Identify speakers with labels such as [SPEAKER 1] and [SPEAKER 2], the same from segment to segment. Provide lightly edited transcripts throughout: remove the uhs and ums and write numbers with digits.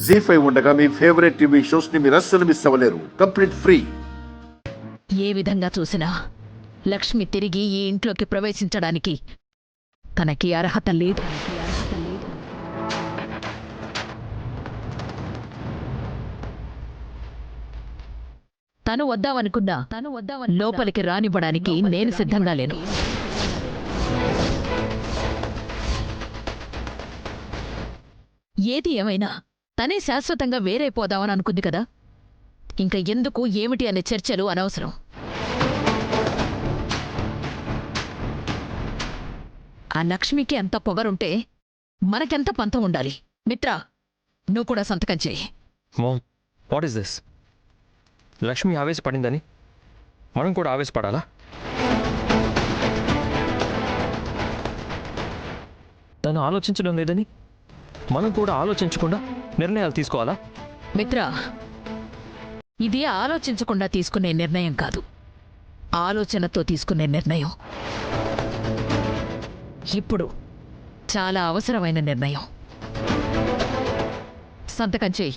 [SPEAKER 1] జీ5 ఉండగా మీ favourite TV shows ని మీరు అస్సలు మిస్ అవ్వలేరు. Complete free.
[SPEAKER 2] ఏ విధంగా చూసినా లక్ష్మి తిరిగి ఈ ఇంట్లోకి ప్రవేశించడానికి తనకి అర్హత లేదు. తను వద్దామనుకున్నా లోపలికి రానివ్వడానికి నేను సిద్ధంగా లేను. ఏది ఏమైనా తనే శాశ్వతంగా వేరైపోదామని అనుకుంది కదా. ఇంకా ఎందుకు ఏమిటి అనే చర్చలు అనవసరం. ఆ లక్ష్మికి ఎంత పొగరుంటే మనకెంత పంతం ఉండాలి. మిత్రా, నువ్వు కూడా సంతకం చెయ్యి.
[SPEAKER 3] Mom, what is this? Lakshmi ఆవేశపడిందని మనం కూడా ఆవేశపడాలా? తను ఆలోచించడం లేదని మనం కూడా ఆలోచించకుండా నిర్ణయాలు తీసుకోవాలా?
[SPEAKER 2] మిత్రా, ఇది ఆలోచించకుండా తీసుకునే నిర్ణయం కాదు, ఆలోచనతో తీసుకునే నిర్ణయం. ఇప్పుడు చాలా అవసరమైన నిర్ణయం. సంతకం చెయ్యి.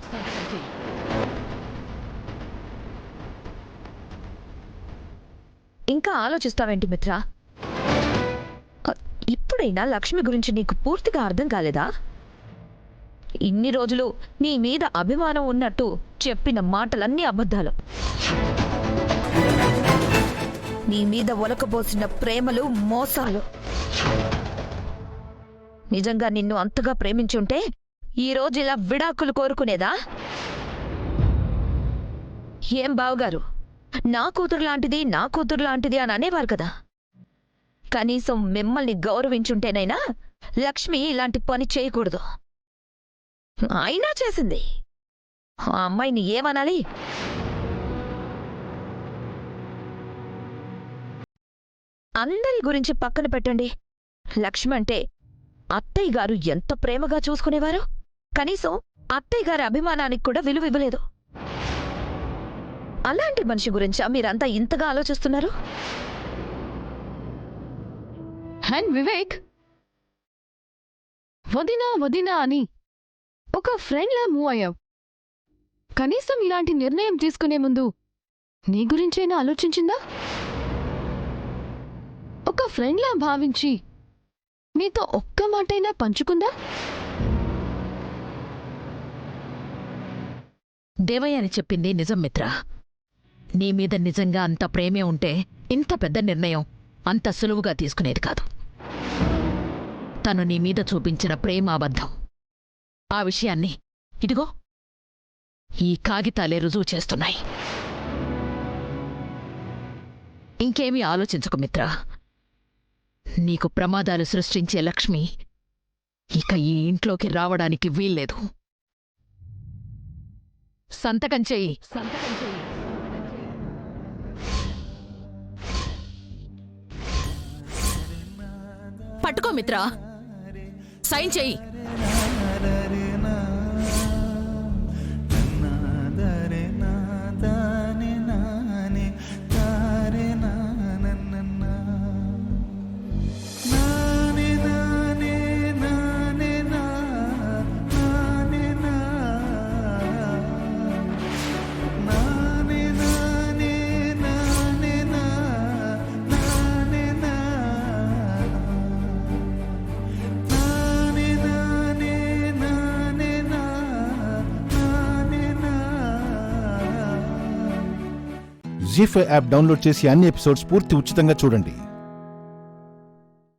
[SPEAKER 4] ఇంకా ఆలోచిస్తావేంటి మిత్రా? ఇప్పుడైనా లక్ష్మి గురించి నీకు పూర్తిగా అర్థం కాలేదా? ఇన్ని రోజులు నీ మీద అభిమానం ఉన్నట్టు చెప్పిన మాటలన్నీ అబద్ధాలు. నీ మీద ఒలకబోసిన ప్రేమలు మోసాలు. నిజంగా నిన్ను అంతగా ప్రేమించుంటే ఈరోజు ఇలా విడాకులు కోరుకునేదా? ఏం బావగారు, నా కూతురు లాంటిది అని అనేవారు కదా. కనీసం మిమ్మల్ని గౌరవించుంటేనైనా లక్ష్మి ఇలాంటి పని చేయకూడదు. అయినా చేసింది. ఆ అమ్మాయిని ఏమనాలి? అందరి గురించి పక్కన పెట్టండి. లక్ష్మి అంటే అత్తయ్య గారు ఎంత ప్రేమగా చూసుకునేవారు. కనీసం అత్తయ్య గారి అభిమానానికి కూడా విలువ ఇవ్వలేదు. అలాంటి మనిషి గురించా మీరంతా ఇంతగా ఆలోచిస్తున్నారు?
[SPEAKER 5] అండ్ వివేక్, వదినా అని ఒక ఫ్రెండ్లా మూవ్ అయ్యావు. కనీసం ఇలాంటి నిర్ణయం తీసుకునే ముందు నీ గురించైనా ఆలోచించిందా? ఒక ఫ్రెండ్లా భావించి నీతో ఒక్క మాటైనా పంచుకుందా?
[SPEAKER 2] దేవయ్య అని చెప్పింది నిజం మిత్రా. నీ మీద నిజంగా అంత ప్రేమే ఉంటే ఇంత పెద్ద నిర్ణయం అంత సులువుగా తీసుకునేది కాదు. తను నీ మీద చూపించిన ప్రేమ అబద్ధం. ఆ విషయాన్ని ఇదిగో ఈ కాగితాలే రుజువు చేస్తున్నాయి. ఇంకేమీ ఆలోచించకు మిత్రా. నీకు ప్రమాదాలు సృష్టించే లక్ష్మి ఇక ఈ ఇంట్లోకి రావడానికి వీల్లేదు. సంతకం చెయ్యి. పట్టుకో మిత్రా, సైన్ చెయ్యి.
[SPEAKER 6] జీ5 యాప్ డౌన్లోడ్ చేసి అన్ని ఎపిసోడ్స్ పూర్తి ఉచితంగా చూడండి.